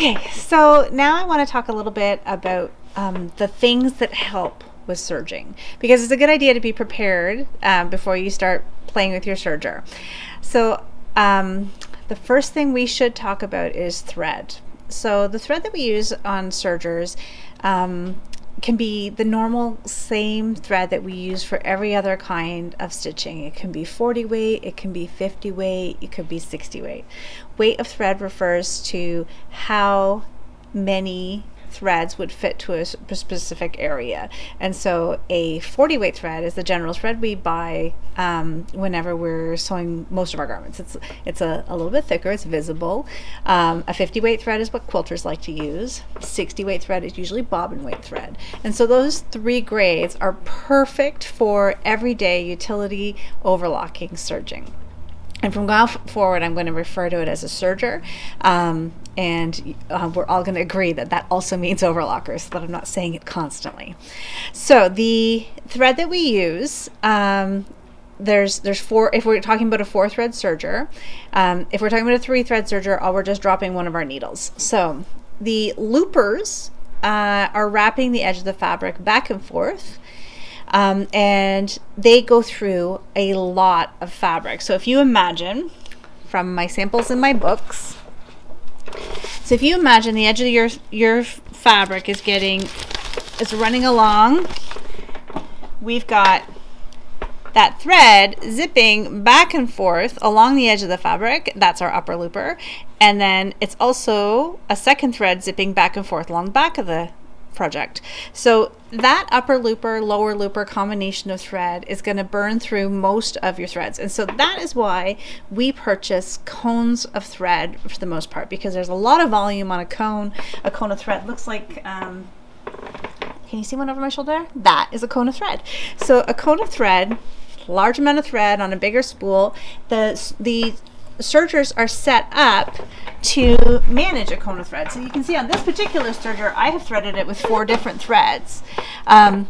Okay, so now I want to talk a little bit about the things that help with serging, because it's a good idea to be prepared before you start playing with your serger. So the first thing we should talk about is thread. So the thread that we use on sergers can be the normal same thread that we use for every other kind of stitching. It can be 40 weight, it can be 50 weight, it could be 60 weight. Weight of thread refers to how many threads would fit to a specific area. And so a 40 weight thread is the general thread we buy whenever we're sewing most of our garments. It's a little bit thicker, it's visible. A 50 weight thread is what quilters like to use. 60 weight thread is usually bobbin weight thread. And so those three grades are perfect for everyday utility overlocking serging. And from now forward, I'm going to refer to it as a serger. And we're all going to agree that that also means overlocker, so that I'm not saying it constantly. So the thread that we use, there's four. If we're talking about a 4-thread serger, if we're talking about a 3-thread serger, we're just dropping one of our needles. So the loopers are wrapping the edge of the fabric back and forth. And they go through a lot of fabric. So if you imagine, from my samples in my books, so if you imagine the edge of your fabric is running along, we've got that thread zipping back and forth along the edge of the fabric. That's our upper looper. And then it's also a second thread zipping back and forth along the back of the project. So that upper looper, lower looper combination of thread is going to burn through most of your threads. And so that is why we purchase cones of thread for the most part, because there's a lot of volume on a cone. A cone of thread looks like, can you see one over my shoulder? That is a cone of thread. So a cone of thread, large amount of thread on a bigger spool. The sergers are set up to manage a cone of thread. So you can see on this particular serger, I have threaded it with 4 different threads. And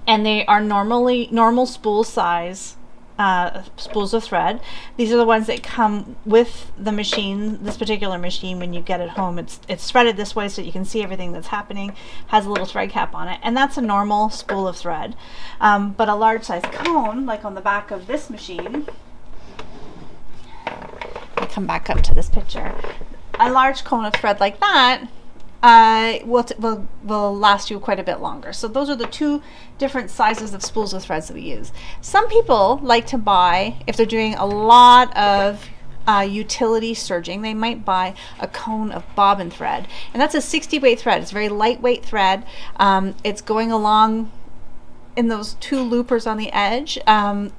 they are normal spool size spools of thread. These are the ones that come with the machine, this particular machine. When you get it home, it's threaded this way so you can see everything that's happening, has a little thread cap on it, and that's a normal spool of thread. But a large size cone, like on the back of this machine, come back up to this picture, a large cone of thread like that will last you quite a bit longer. So those are the 2 different sizes of spools of threads that we use. Some people like to buy, if they're doing a lot of utility serging, they might buy a cone of bobbin thread, and that's a 60 weight thread. It's a very lightweight thread. It's going along in those 2 loopers on the edge.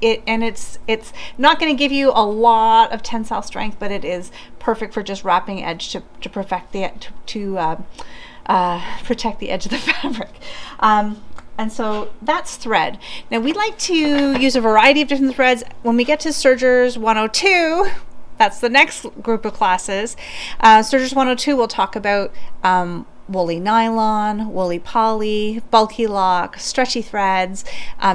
It's not going to give you a lot of tensile strength, but it is perfect for just wrapping edge to protect the edge of the fabric. And so that's thread. Now we like to use a variety of different threads. When we get to Sergers 102, that's the next group of classes. Sergers 102, we'll talk about woolly nylon, woolly poly, bulky lock, stretchy threads,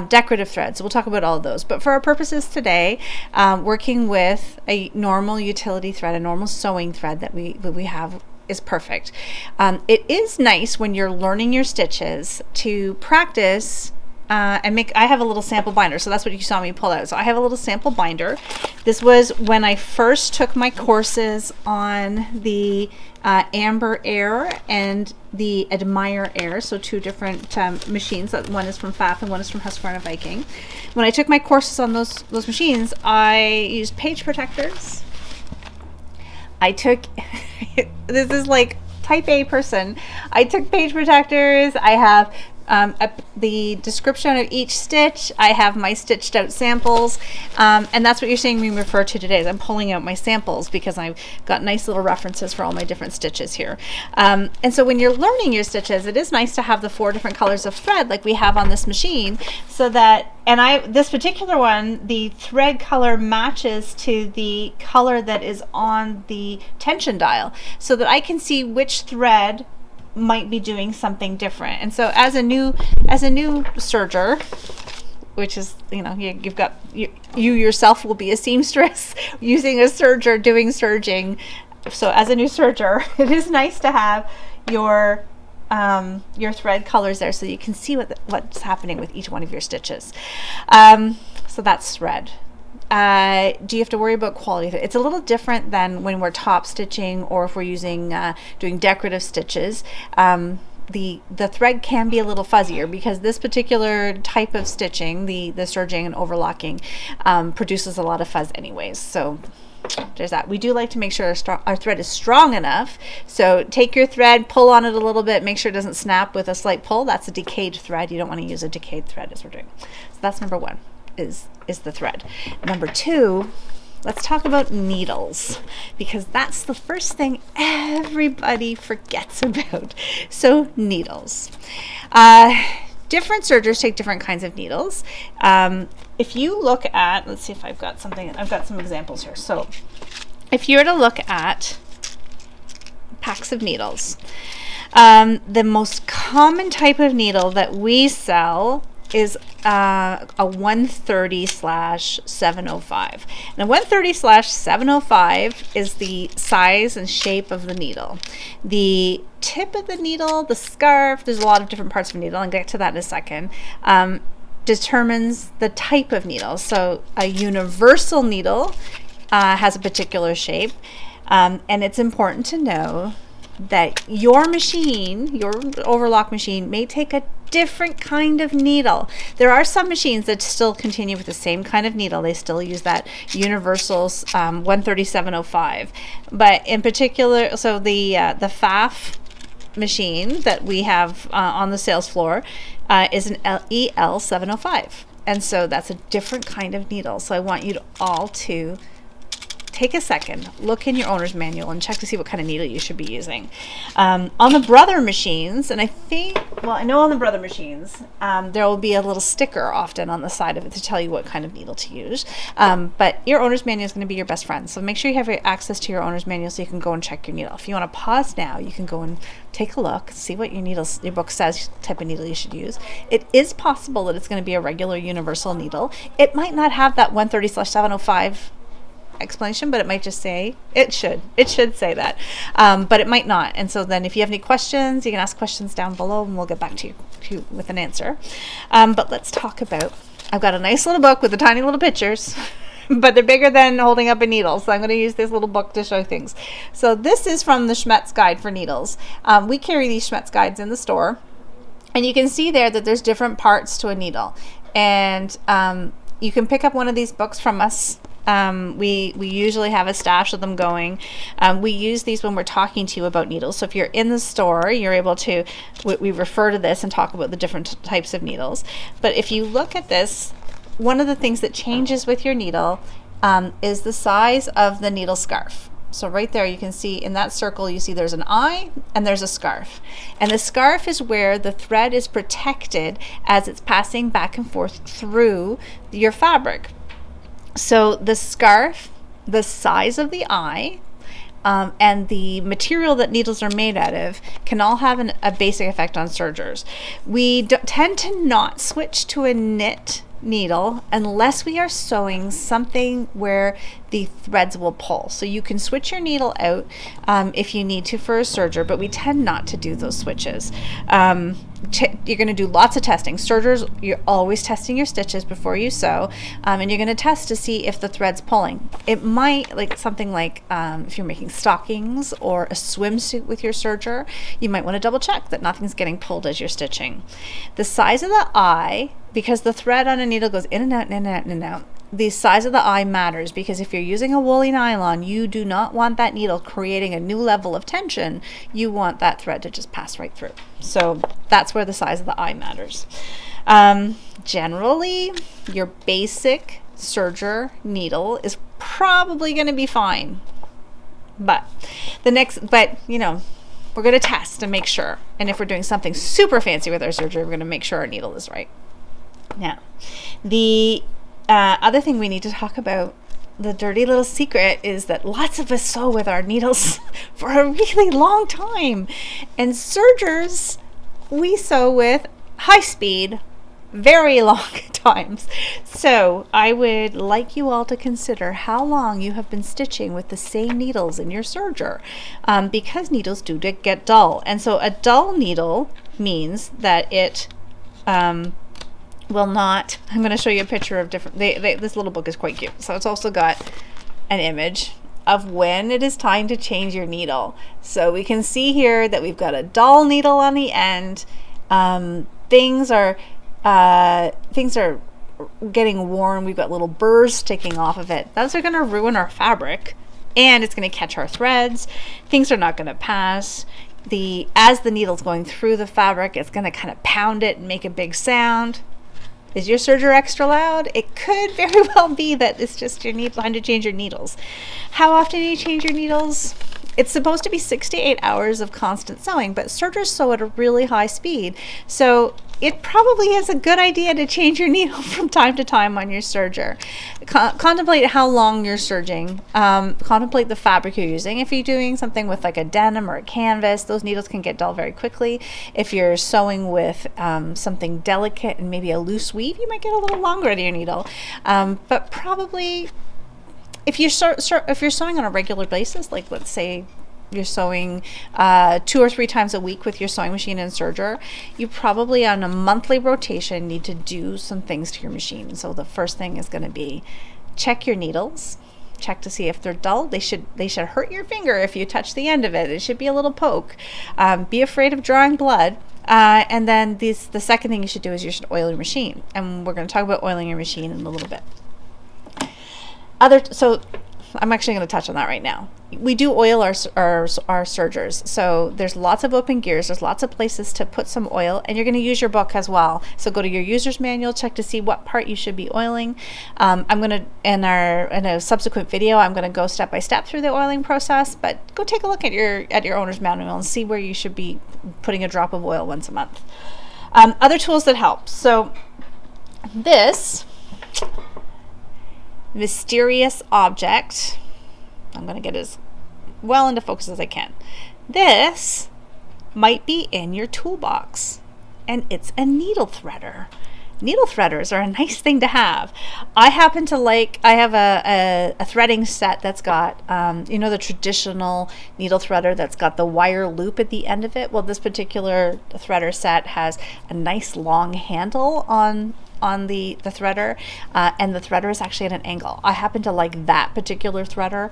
decorative threads. We'll talk about all of those. But for our purposes today, working with a normal utility thread, a normal sewing thread that we have is perfect. It is nice when you're learning your stitches to practice and I have a little sample binder, so that's what you saw me pull out. So I have a little sample binder. This was when I first took my courses on the Amber Air and the Admire Air, so 2 different machines. One is from FAF and one is from Husqvarna Viking. When I took my courses on those machines, I used page protectors. I took, this is like type A person. I took page protectors. I have the description of each stitch. I have my stitched out samples, and that's what you're seeing me refer to today. Is I'm pulling out my samples because I've got nice little references for all my different stitches here. And so when you're learning your stitches, it is nice to have the 4 different colors of thread like we have on this machine, so that, and this particular one, the thread color matches to the color that is on the tension dial, so that I can see which thread might be doing something different. And so as a new serger, which is, you've got, you yourself will be a seamstress using a serger, doing serging So as a new serger, it is nice to have your thread colors there so you can see what's happening with each one of your stitches. So that's thread. Do you have to worry about quality? It's a little different than when we're top stitching or if we're using doing decorative stitches. The thread can be a little fuzzier because this particular type of stitching, the serging and overlocking, produces a lot of fuzz anyways. So there's that. We do like to make sure our thread is strong enough. So take your thread, pull on it a little bit, make sure it doesn't snap with a slight pull. That's a decayed thread. You don't want to use a decayed thread as we're doing. So that's number one, is the thread. Number two, let's talk about needles, because that's the first thing everybody forgets about. So needles. Different sergers take different kinds of needles. If you look at, let's see if I've got some examples here. So if you were to look at packs of needles, the most common type of needle that we sell is a 130/705. And a 130/705 is the size and shape of the needle. The tip of the needle, the scarf, there's a lot of different parts of a needle, I'll get to that in a second, determines the type of needle. So a universal needle has a particular shape, and it's important to know that your machine, your overlock machine, may take a different kind of needle. There are some machines that still continue with the same kind of needle. They still use that universal 130/705. But in particular, so the FAF machine that we have on the sales floor is an EL705. And so that's a different kind of needle. So I want you all to take a second, look in your owner's manual and check to see what kind of needle you should be using. On the Brother machines, and I know on the Brother machines, there will be a little sticker often on the side of it to tell you what kind of needle to use. But your owner's manual is going to be your best friend. So make sure you have access to your owner's manual so you can go and check your needle. If you want to pause now, you can go and take a look, see what your book says type of needle you should use. It is possible that it's going to be a regular universal needle. It might not have that 130/705 explanation, but it might just say it should say that, but it might not. And so then if you have any questions, you can ask questions down below and we'll get back to you with an answer. But let's talk about, I've got a nice little book with the tiny little pictures but they're bigger than holding up a needle, so I'm going to use this little book to show things. So this is from the Schmetz Guide for Needles. We carry these Schmetz Guides in the store, and you can see there that there's different parts to a needle, and you can pick up one of these books from us. We usually have a stash of them going. We use these when we're talking to you about needles. So if you're in the store, you're able to, we refer to this and talk about the different types of needles. But if you look at this, one of the things that changes with your needle is the size of the needle scarf. So right there you can see in that circle, you see there's an eye and there's a scarf. And the scarf is where the thread is protected as it's passing back and forth through your fabric. So the scarf, the size of the eye, and the material that needles are made out of can all have a basic effect on sergers. We tend to not switch to a knit needle unless we are sewing something where the threads will pull. So you can switch your needle out if you need to for a serger, but we tend not to do those switches. You're going to do lots of testing. Sergers, you're always testing your stitches before you sew, and you're going to test to see if the thread's pulling. It might, like something like if you're making stockings or a swimsuit with your serger, you might want to double check that nothing's getting pulled as you're stitching. The size of the eye, because the thread on a needle goes in and out and in and out and in and out, the size of the eye matters, because if you're using a woolly nylon, you do not want that needle creating a new level of tension. You want that thread to just pass right through. So that's where the size of the eye matters. Generally, your basic serger needle is probably going to be fine. But you know, we're going to test and make sure. And if we're doing something super fancy with our serger, we're going to make sure our needle is right. Now, the other thing we need to talk about, the dirty little secret, is that lots of us sew with our needles for a really long time. And sergers, we sew with high speed, very long times. So I would like you all to consider how long you have been stitching with the same needles in your serger, because needles do get dull. And so a dull needle means that it will not, I'm going to show you a picture of different, this little book is quite cute. So it's also got an image of when it is time to change your needle. So we can see here that we've got a dull needle on the end. Things are getting worn. We've got little burrs sticking off of it. Those are going to ruin our fabric, and it's going to catch our threads. Things are not going to pass. As the needle's going through the fabric, it's going to kind of pound it and make a big sound. Is your serger extra loud? It could very well be that it's just time to change your needles. How often do you change your needles? It's supposed to be 6 to 8 hours of constant sewing, but sergers sew at a really high speed. So it probably is a good idea to change your needle from time to time on your serger. Contemplate how long you're serging. Contemplate the fabric you're using. If you're doing something with like a denim or a canvas, those needles can get dull very quickly. If you're sewing with something delicate and maybe a loose weave, you might get a little longer out of your needle. But probably if you're sewing on a regular basis, like let's say you're sewing 2 or 3 times a week with your sewing machine and serger, you probably on a monthly rotation need to do some things to your machine. So the first thing is going to be check your needles, check to see if they're dull. They should hurt your finger if you touch the end of it. It should be a little poke. Be afraid of drawing blood. And then the second thing you should do is you should oil your machine. And we're going to talk about oiling your machine in a little bit. So I'm actually going to touch on that right now. We do oil our sergers. So there's lots of open gears. There's lots of places to put some oil, and you're going to use your book as well. So go to your user's manual, check to see what part you should be oiling. I'm going to, in a subsequent video, I'm going to go step by step through the oiling process, but go take a look at your owner's manual and see where you should be putting a drop of oil once a month. Other tools that help. So this mysterious object, I'm going to get as well into focus as I can. This might be in your toolbox, and it's a needle threader. Needle threaders are a nice thing to have. I happen to I have a threading set that's got, the traditional needle threader that's got the wire loop at the end of it. Well, this particular threader set has a nice long handle on the threader, and the threader is actually at an angle. I happen to like that particular threader.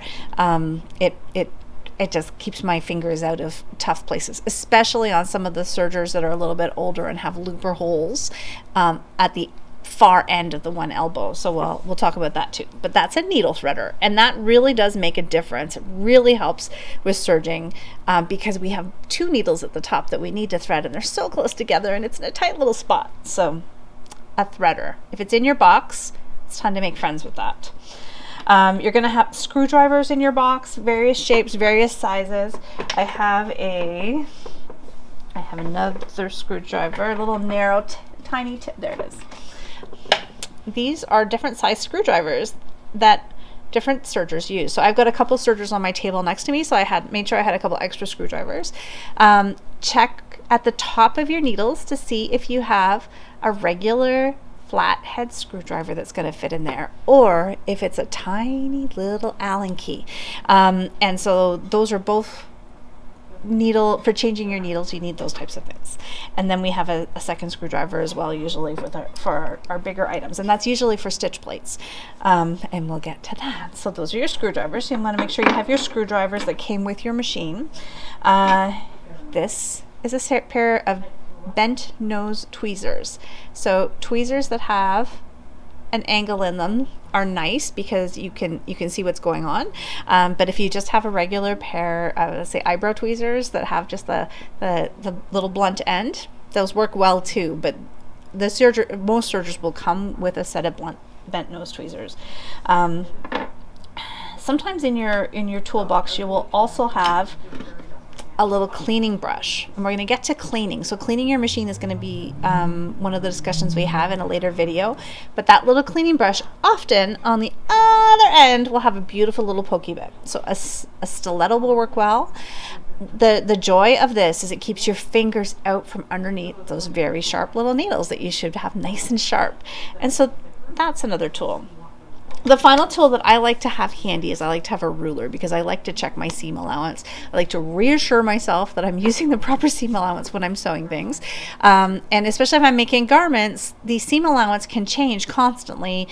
It just keeps my fingers out of tough places, especially on some of the sergers that are a little bit older and have looper holes at the far end of the one elbow. So we'll talk about that too. But that's a needle threader, and that really does make a difference. It really helps with serging because we have 2 needles at the top that we need to thread, and they're so close together, and it's in a tight little spot. So a threader. If it's in your box, it's time to make friends with that. You're going to have screwdrivers in your box, various shapes, various sizes. I have another screwdriver, a little narrow, tiny tip. There it is. These are different size screwdrivers that different sergers use. So I've got a couple sergers on my table next to me, so I made sure I had a couple extra screwdrivers. Check at the top of your needles to see if you have a regular flathead screwdriver that's going to fit in there, or if it's a tiny little Allen key. And so those are both for changing your needles. You need those types of things. And then we have a second screwdriver as well, usually for our bigger items, and that's usually for stitch plates. And we'll get to that. So those are your screwdrivers. So you want to make sure you have your screwdrivers that came with your machine. This is a pair of bent nose tweezers. So tweezers that have an angle in them are nice because you can see what's going on. But if you just have a regular pair of, let's say, eyebrow tweezers that have just the little blunt end, those work well too. But most sergers will come with a set of bent nose tweezers. Sometimes in your toolbox you will also have a little cleaning brush, and we're going to get to cleaning. So cleaning your machine is going to be one of the discussions we have in a later video, but that little cleaning brush often on the other end will have a beautiful little pokey bit. So a stiletto will work well. the joy of this is it keeps your fingers out from underneath those very sharp little needles that you should have nice and sharp. And so that's another tool. The final tool that I like to have handy is I like to have a ruler, because I like to check my seam allowance. I like to reassure myself that I'm using the proper seam allowance when I'm sewing things. And especially if I'm making garments, the seam allowance can change constantly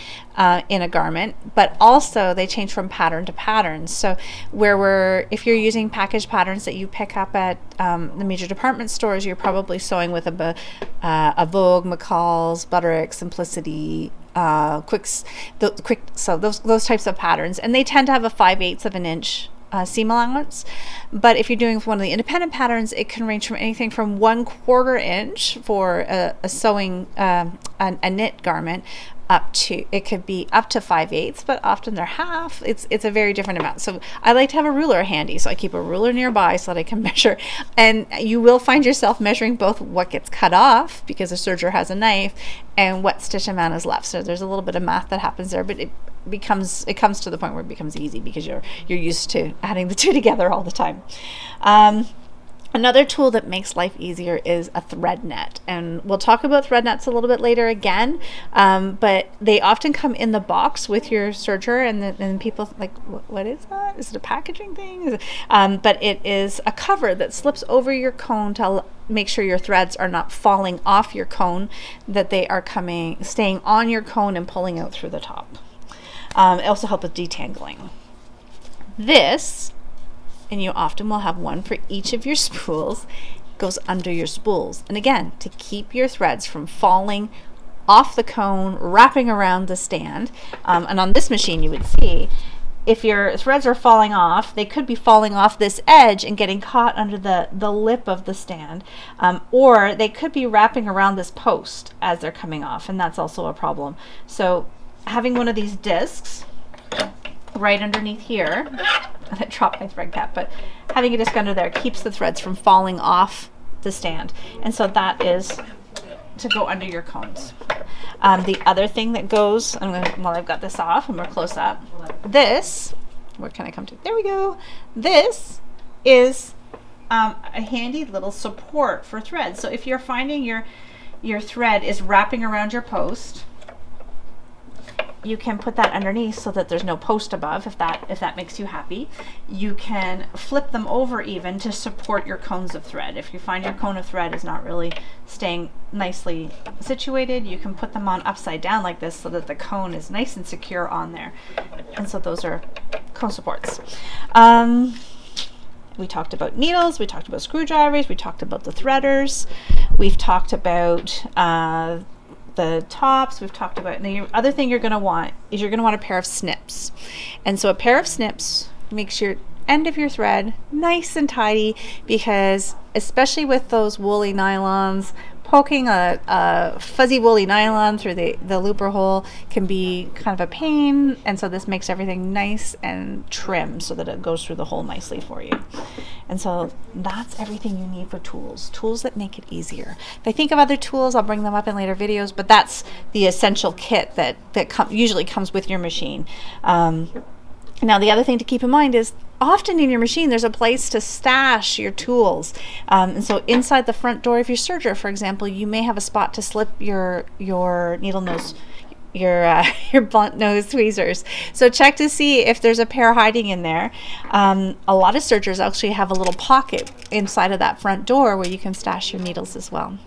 in a garment, but also they change from pattern to pattern. So if you're using package patterns that you pick up at the major department stores, you're probably sewing with a Vogue, McCall's, Butterick, Simplicity, so those types of patterns, and they tend to have a 5/8 of an inch seam allowance. But if you're doing one of the independent patterns, it can range from anything from 1/4 inch for a sewing a knit garment it could be up to 5/8, but often they're half. It's a very different amount. So I like to have a ruler handy, so I keep a ruler nearby so that I can measure. And you will find yourself measuring both what gets cut off, because a serger has a knife, and what stitch amount is left. So there's a little bit of math that happens there, but it comes to the point where it becomes easy because you're used to adding the two together all the time. Another tool that makes life easier is a thread net, and we'll talk about thread nets a little bit later again, but they often come in the box with your serger, and then people like, what is that? Is it a packaging thing? But it is a cover that slips over your cone to make sure your threads are not falling off your cone, that they are staying on your cone and pulling out through the top. It also helps with detangling. And you often will have one for each of your spools, goes under your spools. And again, to keep your threads from falling off the cone, wrapping around the stand. And on this machine, you would see, if your threads are falling off, they could be falling off this edge and getting caught under the lip of the stand. Or they could be wrapping around this post as they're coming off, and that's also a problem. So having one of these discs right underneath here, I dropped my thread cap, but having a disc under there keeps the threads from falling off the stand. And so that is to go under your cones. The other thing that goes, while I've got this off and we're close up, where can I come to? There we go. This is a handy little support for thread. So if you're finding your thread is wrapping around your post, you can put that underneath so that there's no post above, if that makes you happy. You can flip them over even to support your cones of thread. If you find your cone of thread is not really staying nicely situated, you can put them on upside down like this so that the cone is nice and secure on there. And so those are cone supports. We talked about needles, we talked about screwdrivers, we talked about the threaders, we've talked about the tops, we've talked about. And the other thing you're going to want is a pair of snips. And so a pair of snips makes your end of your thread nice and tidy, because especially with those woolly nylons, poking a fuzzy woolly nylon through the looper hole can be kind of a pain, and so this makes everything nice and trim so that it goes through the hole nicely for you. And so that's everything you need for tools that make it easier. If I think of other tools, I'll bring them up in later videos, but that's the essential kit that usually comes with your machine. Now, the other thing to keep in mind is often in your machine there's a place to stash your tools, and so inside the front door of your serger, for example, you may have a spot to slip your needle nose, your blunt nose tweezers. So check to see if there's a pair hiding in there. A lot of sergers actually have a little pocket inside of that front door where you can stash your needles as well.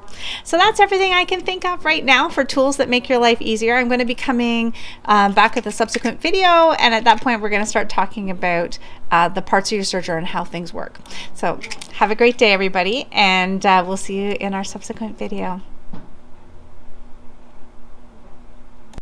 So that's everything I can think of right now for tools that make your life easier. I'm going to be coming back with a subsequent video, and at that point we're going to start talking about the parts of your serger and how things work. So have a great day, everybody, and we'll see you in our subsequent video.